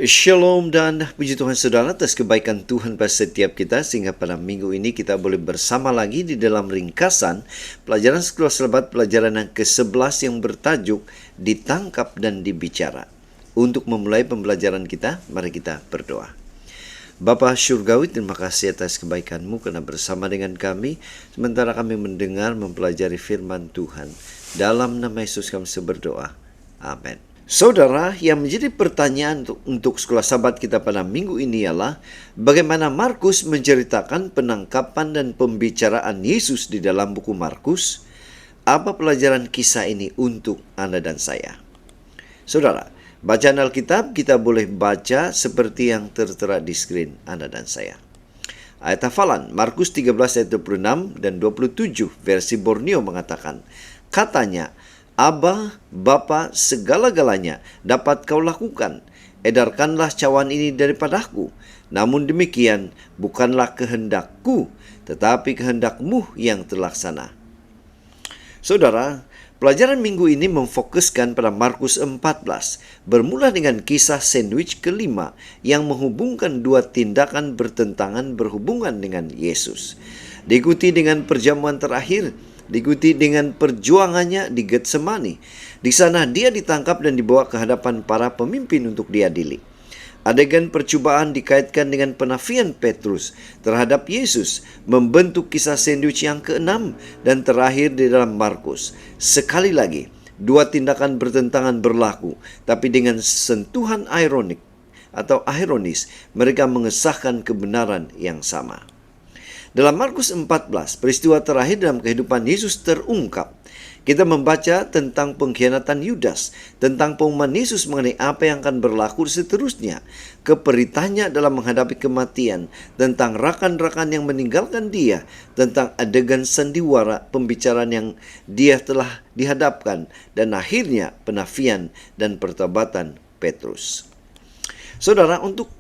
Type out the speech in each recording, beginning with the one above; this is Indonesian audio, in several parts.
Shalom dan puji Tuhan saudara atas kebaikan Tuhan pada setiap kita, sehingga pada minggu ini kita boleh bersama lagi di dalam ringkasan pelajaran Sekolah Selamat, pelajaran yang ke-11 yang bertajuk Ditangkap dan Dibicara. Untuk memulai pembelajaran kita, mari kita berdoa. Bapa Syurgawi, terima kasih atas kebaikan-Mu karena bersama dengan kami sementara kami mendengar mempelajari firman Tuhan. Dalam nama Yesus kami berdoa. Amin. Saudara, yang menjadi pertanyaan untuk sekolah sahabat kita pada minggu ini ialah bagaimana Markus menceritakan penangkapan dan pembicaraan Yesus di dalam buku Markus. Apa pelajaran kisah ini untuk Anda dan saya? Saudara, bacaan Alkitab kita boleh baca seperti yang tertera di skrin Anda dan saya. Ayat hafalan Markus 13 ayat 26 dan 27 versi Borneo mengatakan, katanya, Aba, Bapa, segala-galanya dapat kau lakukan. Edarkanlah cawan ini daripadaku. Namun demikian, bukanlah kehendakku, tetapi kehendakmu yang terlaksana. Saudara, pelajaran minggu ini memfokuskan pada Markus 14, bermula dengan kisah sandwich kelima yang menghubungkan dua tindakan bertentangan berhubungan dengan Yesus. Diikuti dengan perjamuan terakhir, diikuti dengan perjuangannya di Getsemani. Di sana dia ditangkap dan dibawa ke hadapan para pemimpin untuk diadili. Adegan percobaan dikaitkan dengan penafian Petrus terhadap Yesus, membentuk kisah sandwich yang ke-6 dan terakhir di dalam Markus. Sekali lagi, dua tindakan bertentangan berlaku, tapi dengan sentuhan ironik atau ironis, mereka mengesahkan kebenaran yang sama. Dalam Markus 14, peristiwa terakhir dalam kehidupan Yesus terungkap. Kita membaca tentang pengkhianatan Yudas, tentang pengumuman Yesus mengenai apa yang akan berlaku seterusnya, keperitanya dalam menghadapi kematian, tentang rakan-rakan yang meninggalkan dia, tentang adegan sandiwara pembicaraan yang dia telah dihadapkan, dan akhirnya penafian dan pertobatan Petrus. Saudara, untuk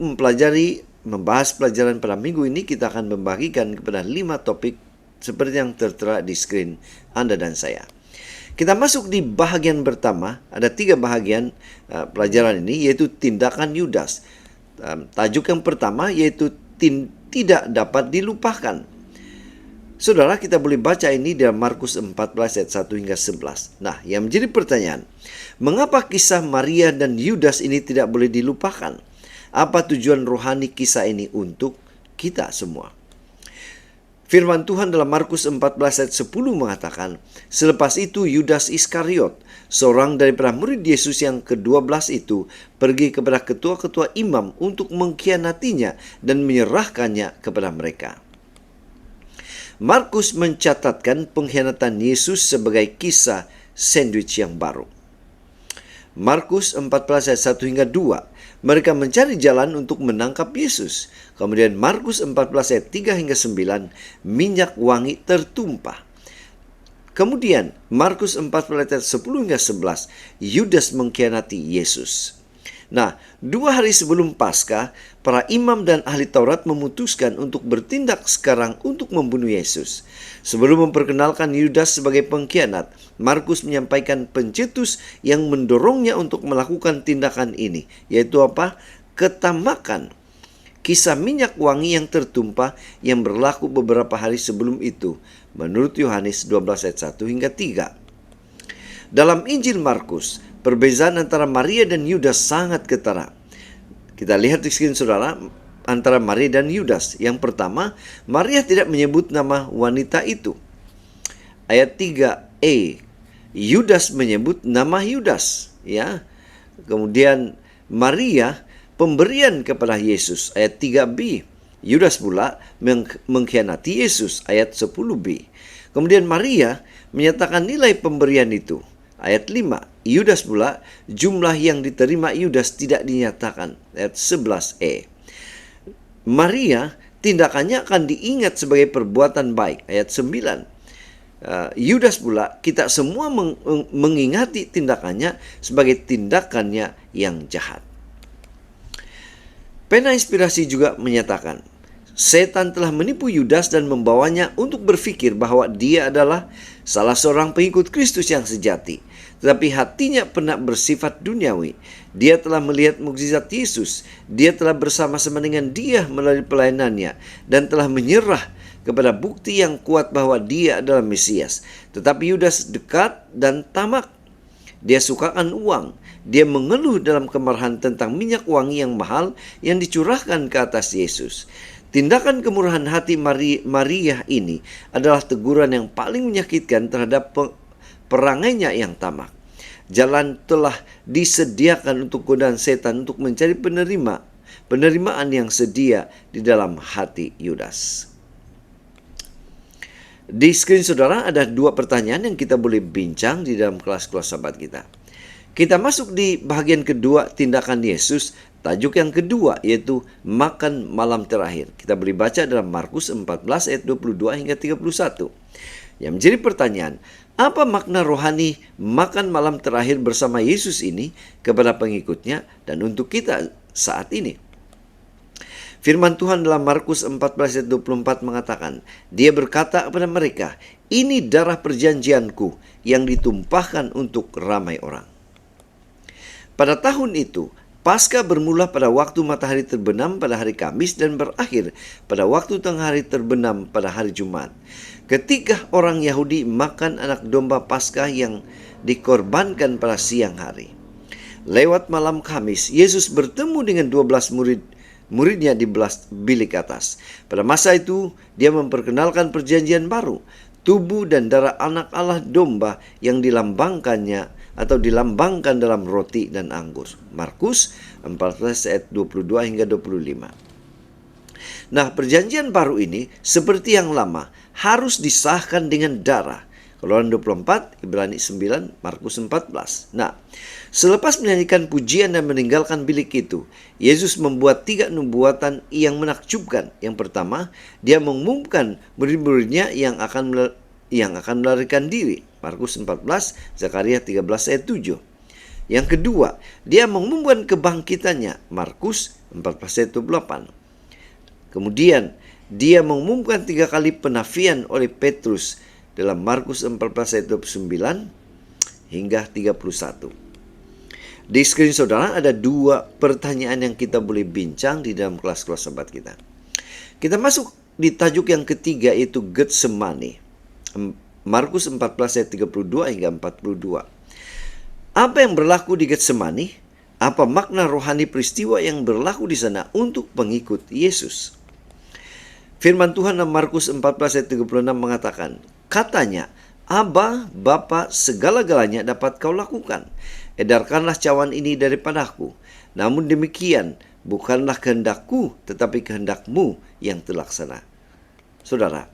membahas pelajaran pada minggu ini, kita akan membagikan kepada 5 topik seperti yang tertera di skrin Anda dan saya. Kita masuk di bahagian pertama. Ada 3 bahagian pelajaran ini, yaitu tindakan Yudas. Tajuk yang pertama yaitu tidak dapat dilupakan. Saudara, kita boleh baca ini dalam Markus 14 ayat 1 hingga 11. Nah, yang menjadi pertanyaan, mengapa kisah Maria dan Yudas ini tidak boleh dilupakan? Apa tujuan rohani kisah ini untuk kita semua? Firman Tuhan dalam Markus 14 ayat 10 mengatakan, selepas itu Yudas Iskariot, seorang daripada murid Yesus yang ke-12 itu, pergi kepada ketua-ketua imam untuk mengkhianatinya dan menyerahkannya kepada mereka. Markus mencatatkan pengkhianatan Yesus sebagai kisah sandwich yang baru. Markus 14 ayat 1 hingga 2, mereka mencari jalan untuk menangkap Yesus. Kemudian Markus 14 ayat 3 hingga 9, minyak wangi tertumpah. Kemudian Markus 14 ayat 10 hingga 11, Yudas mengkhianati Yesus. Nah, 2 hari sebelum Paskah, para imam dan ahli Taurat memutuskan untuk bertindak sekarang untuk membunuh Yesus. Sebelum memperkenalkan Yudas sebagai pengkhianat, Markus menyampaikan pencetus yang mendorongnya untuk melakukan tindakan ini, yaitu apa? Ketamakan. Kisah minyak wangi yang tertumpah yang berlaku beberapa hari sebelum itu, menurut Yohanes 12 ayat 1 hingga 3. Dalam Injil Markus, perbezaan antara Maria dan Yudas sangat ketara. Kita lihat di skrin saudara, antara Maria dan Yudas. Yang pertama, Maria tidak menyebut nama wanita itu. Ayat 3a, Yudas menyebut nama Yudas, ya. Kemudian Maria pemberian kepada Yesus, ayat 3b. Yudas pula mengkhianati Yesus, ayat 10b. Kemudian Maria menyatakan nilai pemberian itu, ayat 5. Yudas pula, jumlah yang diterima Yudas tidak dinyatakan, ayat 11e. Maria, tindakannya akan diingat sebagai perbuatan baik, ayat 9. Yudas pula, kita semua mengingati tindakannya sebagai tindakannya yang jahat. Pena Inspirasi juga menyatakan, setan telah menipu Yudas dan membawanya untuk berpikir bahwa dia adalah salah seorang pengikut Kristus yang sejati. tetapi hatinya pernah bersifat duniawi. Dia telah melihat mukjizat Yesus. Dia telah bersama-sama dengan Dia melalui pelayanannya dan telah menyerah kepada bukti yang kuat bahwa Dia adalah Mesias. Tetapi Yudas dekat dan tamak. Dia sukakan uang. Dia mengeluh dalam kemarahan tentang minyak wangi yang mahal yang dicurahkan ke atas Yesus. Tindakan kemurahan hati Maria ini adalah teguran yang paling menyakitkan terhadap perangainya yang tamak. Jalan telah disediakan untuk godaan setan untuk mencari penerimaan yang sedia di dalam hati Yudas. Di screen saudara ada dua pertanyaan yang kita boleh bincang di dalam kelas-kelas sahabat kita. Kita masuk di bagian kedua, tindakan Yesus. Tajuk yang kedua yaitu makan malam terakhir. Kita boleh baca dalam Markus 14 ayat 22 hingga 31. Yang menjadi pertanyaan, apa makna rohani makan malam terakhir bersama Yesus ini kepada pengikutnya dan untuk kita saat ini? Firman Tuhan dalam Markus 14 ayat 24 mengatakan, Dia berkata kepada mereka, ini darah perjanjianku yang ditumpahkan untuk ramai orang. Pada tahun itu, Paskah bermula pada waktu matahari terbenam pada hari Kamis dan berakhir pada waktu tengah hari terbenam pada hari Jumat. Ketika orang Yahudi makan anak domba Paskah yang dikorbankan pada siang hari. Lewat malam Kamis, Yesus bertemu dengan 12 muridnya di bilik atas. Pada masa itu, Dia memperkenalkan perjanjian baru, tubuh dan darah anak Allah domba yang dilambangkannya atau dilambangkan dalam roti dan anggur. Markus 14 ayat 22 hingga 25. Nah, perjanjian baru ini seperti yang lama harus disahkan dengan darah. Keluaran 24, Ibrani 9, Markus 14. Nah, selepas menyanyikan pujian dan meninggalkan bilik itu, Yesus membuat 3 nubuatan yang menakjubkan. Yang pertama, Dia mengumumkan murid-muridnya yang akan melarikan diri. Markus 14, Zakaria 13 ayat 7. Yang kedua, Dia mengumumkan kebangkitannya. Markus 14 ayat 28. Kemudian, Dia mengumumkan 3 kali penafian oleh Petrus dalam Markus 14 ayat 29 hingga 31. Di screen saudara ada 2 pertanyaan yang kita boleh bincang di dalam kelas-kelas sahabat kita. Kita masuk di tajuk yang ketiga yaitu Getsemani. Markus 14 ayat 32 hingga 42. Apa yang berlaku di Getsemani? Apa makna rohani peristiwa yang berlaku di sana untuk pengikut Yesus? Firman Tuhan dalam Markus 14 ayat 36 mengatakan, katanya, Aba, Bapa, segala-galanya dapat kau lakukan. Edarkanlah cawan ini daripadaku. Namun demikian, bukanlah kehendakku, tetapi kehendakmu yang terlaksana. Saudara,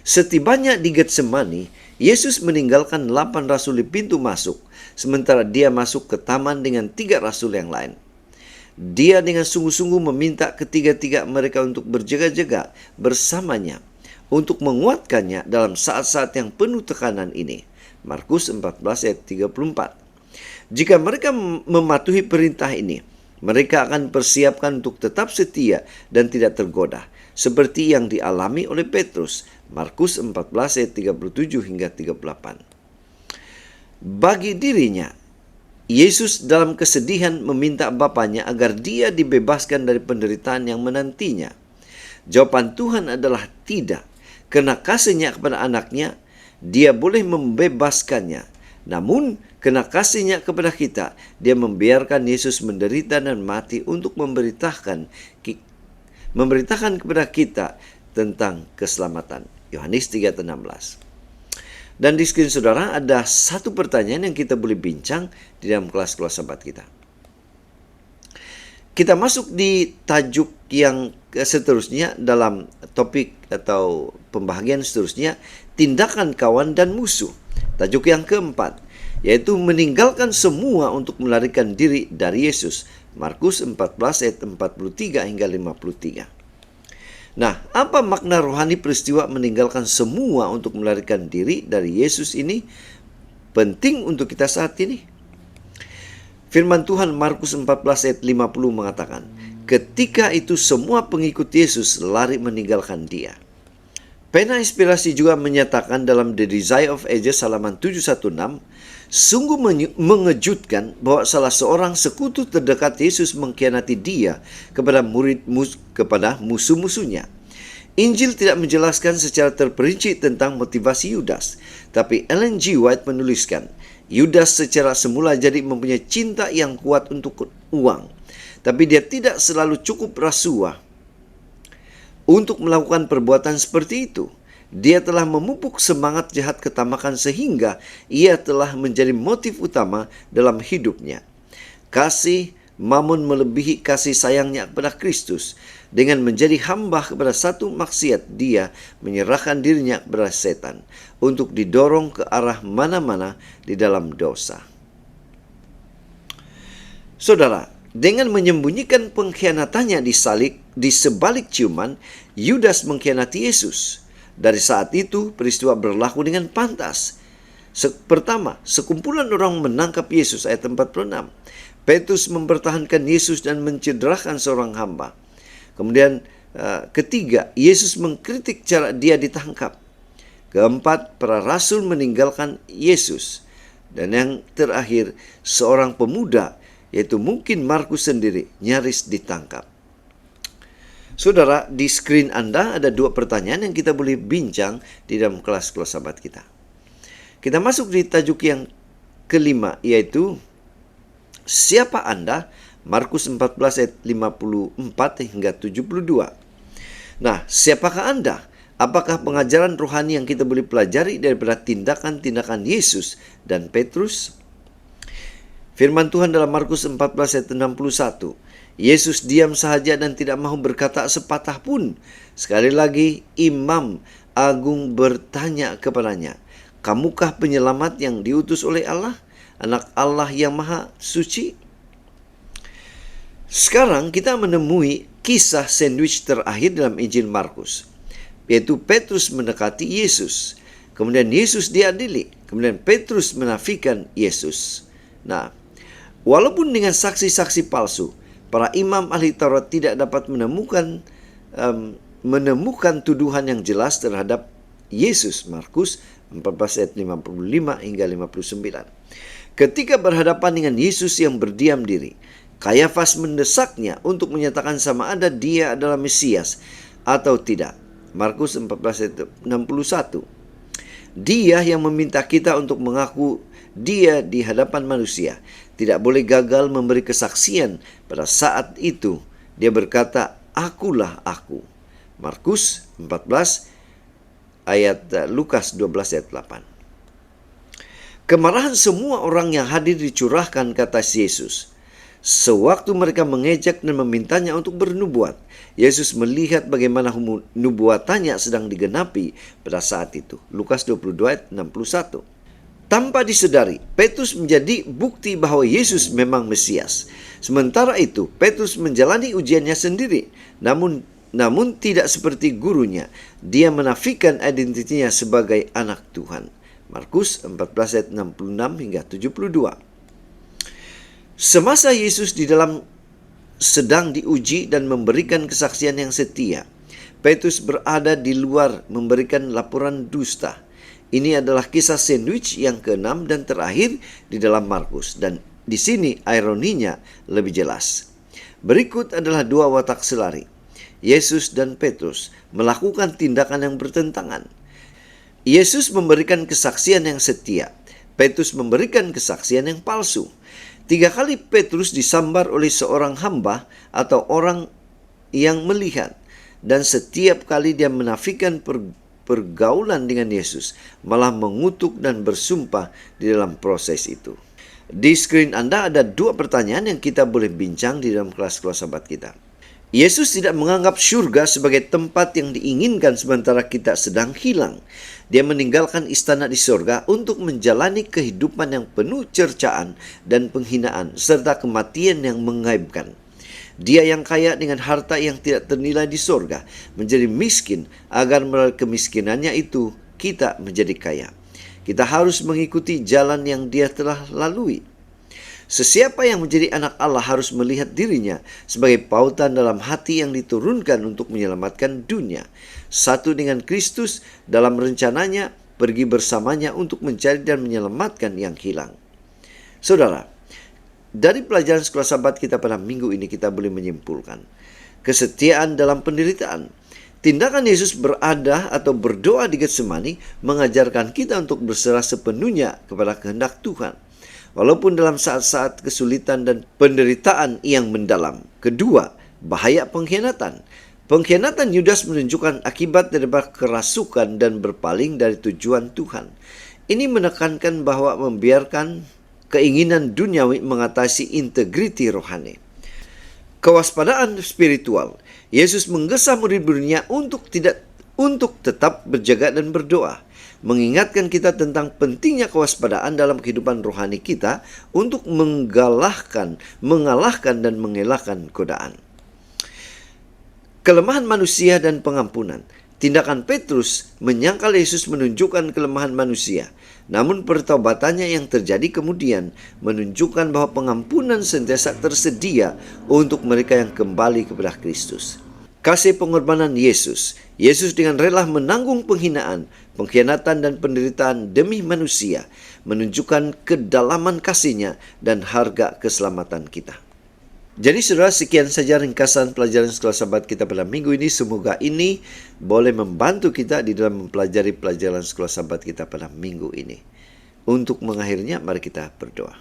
setibanya di Getsemani, Yesus meninggalkan 8 rasul di pintu masuk, sementara Dia masuk ke taman dengan 3 rasul yang lain. Dia dengan sungguh-sungguh meminta ketiga-tiga mereka untuk berjaga-jaga bersamanya, untuk menguatkannya dalam saat-saat yang penuh tekanan ini. Markus 14 ayat 34. Jika mereka mematuhi perintah ini, mereka akan persiapkan untuk tetap setia dan tidak tergoda, seperti yang dialami oleh Petrus. Markus 14 ayat 37 hingga 38. Bagi dirinya, Yesus dalam kesedihan meminta Bapanya agar Dia dibebaskan dari penderitaan yang menantinya. Jawaban Tuhan adalah tidak. Karena kasihnya kepada anaknya, Dia boleh membebaskannya. Namun, karena kasihnya kepada kita, Dia membiarkan Yesus menderita dan mati untuk memberitakan kepada kita tentang keselamatan. Yohanes 3:16. Dan di screen saudara ada satu pertanyaan yang kita boleh bincang di dalam kelas-kelas sahabat kita. Kita masuk di tajuk yang seterusnya dalam topik atau pembahagian seterusnya, tindakan kawan dan musuh. Tajuk yang keempat, yaitu meninggalkan semua untuk melarikan diri dari Yesus. Markus 14 ayat 43 hingga 53. Nah, apa makna rohani peristiwa meninggalkan semua untuk melarikan diri dari Yesus ini penting untuk kita saat ini? Firman Tuhan Markus 14 ayat 50 mengatakan, ketika itu semua pengikut Yesus lari meninggalkan Dia. Pena Inspirasi juga menyatakan dalam The Desire of Ages halaman 716, Sungguh mengejutkan bahwa salah seorang sekutu terdekat Yesus mengkhianati dia kepada musuh-musuhnya. Injil tidak menjelaskan secara terperinci tentang motivasi Yudas, tapi Ellen G. White menuliskan, Yudas secara semula jadi mempunyai cinta yang kuat untuk uang, tapi dia tidak selalu cukup rasuah untuk melakukan perbuatan seperti itu. Dia telah memupuk semangat jahat ketamakan sehingga ia telah menjadi motif utama dalam hidupnya. Kasih Mamun melebihi kasih sayangnya kepada Kristus. Dengan menjadi hamba kepada satu maksiat, dia menyerahkan dirinya kepada setan untuk didorong ke arah mana-mana di dalam dosa. Saudara, dengan menyembunyikan pengkhianatannya di sebalik ciuman, Yudas mengkhianati Yesus. Dari saat itu, peristiwa berlaku dengan pantas. Pertama, sekumpulan orang menangkap Yesus, ayat 46. Petrus mempertahankan Yesus dan mencederakan seorang hamba. Kemudian ketiga, Yesus mengkritik cara dia ditangkap. Keempat, para rasul meninggalkan Yesus. Dan yang terakhir, seorang pemuda, yaitu mungkin Markus sendiri, nyaris ditangkap. Saudara, di screen Anda ada dua pertanyaan yang kita boleh bincang di dalam kelas-kelas sahabat kita. Kita masuk di tajuk yang kelima, yaitu siapa Anda? Markus 14 ayat 54 hingga 72. Nah, siapakah Anda? Apakah pengajaran rohani yang kita boleh pelajari daripada tindakan-tindakan Yesus dan Petrus? Firman Tuhan dalam Markus 14 ayat 61. Yesus diam sahaja dan tidak mahu berkata sepatah pun. Sekali lagi imam agung bertanya kepadanya, kamukah penyelamat yang diutus oleh Allah? Anak Allah yang maha suci? Sekarang kita menemui kisah sandwich terakhir dalam Injil Markus, yaitu Petrus mendekati Yesus. Kemudian Yesus diadili. Kemudian Petrus menafikan Yesus. Nah, walaupun dengan saksi-saksi palsu, para imam ahli Taurat tidak dapat menemukan tuduhan yang jelas terhadap Yesus. Markus 14 ayat 55 hingga 59. Ketika berhadapan dengan Yesus yang berdiam diri, Kayafas mendesaknya untuk menyatakan sama ada dia adalah Mesias atau tidak. Markus 14 ayat 61. Dia yang meminta kita untuk mengaku dia di hadapan manusia tidak boleh gagal memberi kesaksian. Pada saat itu dia berkata, akulah aku. Markus 14 ayat Lukas 12 ayat 8. Kemarahan semua orang yang hadir dicurahkan ke atas Yesus. Sewaktu mereka mengejek dan memintanya untuk bernubuat, Yesus melihat bagaimana nubuatannya sedang digenapi pada saat itu. Lukas 22 ayat 61. Tanpa disedari, Petrus menjadi bukti bahwa Yesus memang Mesias. Sementara itu, Petrus menjalani ujiannya sendiri. Namun tidak seperti gurunya. Dia menafikan identitinya sebagai anak Tuhan. Markus 14 ayat 66 hingga 72. Semasa Yesus sedang diuji dan memberikan kesaksian yang setia, Petrus berada di luar memberikan laporan dusta. Ini adalah kisah sandwich yang ke-6 dan terakhir di dalam Markus. Dan di sini ironinya lebih jelas. Berikut adalah dua watak selari. Yesus dan Petrus melakukan tindakan yang bertentangan. Yesus memberikan kesaksian yang setia. Petrus memberikan kesaksian yang palsu. 3 kali Petrus disambar oleh seorang hamba atau orang yang melihat. Dan setiap kali dia menafikan pergaulan dengan Yesus, malah mengutuk dan bersumpah di dalam proses itu. Di screen Anda ada dua pertanyaan yang kita boleh bincang di dalam kelas-kelas sahabat kita. Yesus tidak menganggap surga sebagai tempat yang diinginkan sementara kita sedang hilang. Dia meninggalkan istana di surga untuk menjalani kehidupan yang penuh cercaan dan penghinaan serta kematian yang mengaibkan. Dia yang kaya dengan harta yang tidak ternilai di surga menjadi miskin agar melalui kemiskinannya itu kita menjadi kaya. Kita harus mengikuti jalan yang dia telah lalui. Sesiapa yang menjadi anak Allah harus melihat dirinya sebagai pautan dalam hati yang diturunkan untuk menyelamatkan dunia. Satu dengan Kristus dalam rencananya pergi bersamanya untuk mencari dan menyelamatkan yang hilang. Saudara, dari pelajaran sekolah Sabat kita pada minggu ini kita boleh menyimpulkan kesetiaan dalam penderitaan. Tindakan Yesus berada atau berdoa di Getsemani mengajarkan kita untuk berserah sepenuhnya kepada kehendak Tuhan, walaupun dalam saat-saat kesulitan dan penderitaan yang mendalam. Kedua, bahaya pengkhianatan. Pengkhianatan Yudas menunjukkan akibat daripada kerasukan dan berpaling dari tujuan Tuhan. Ini menekankan bahwa membiarkan keinginan duniawi mengatasi integriti rohani. Kewaspadaan spiritual. Yesus menggesa murid-muridnya untuk tetap berjaga dan berdoa, mengingatkan kita tentang pentingnya kewaspadaan dalam kehidupan rohani kita untuk mengalahkan dan mengelakkan godaan. Kelemahan manusia dan pengampunan. Tindakan Petrus menyangkal Yesus menunjukkan kelemahan manusia, namun pertaubatannya yang terjadi kemudian menunjukkan bahwa pengampunan sentiasa tersedia untuk mereka yang kembali kepada Kristus. Kasih pengorbanan Yesus. Yesus dengan rela menanggung penghinaan, pengkhianatan dan penderitaan demi manusia, menunjukkan kedalaman kasih-Nya dan harga keselamatan kita. Jadi saudara, sekian saja ringkasan pelajaran sekolah Sabat kita pada minggu ini. Semoga ini boleh membantu kita di dalam mempelajari pelajaran sekolah Sabat kita pada minggu ini. Untuk mengakhirinya, mari kita berdoa.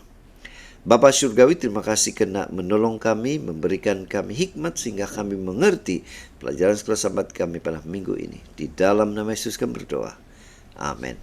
Bapa Surgawi, terima kasih karena menolong kami, memberikan kami hikmat sehingga kami mengerti pelajaran sekolah Sabat kami pada minggu ini. Di dalam nama Yesus kami berdoa. Amin.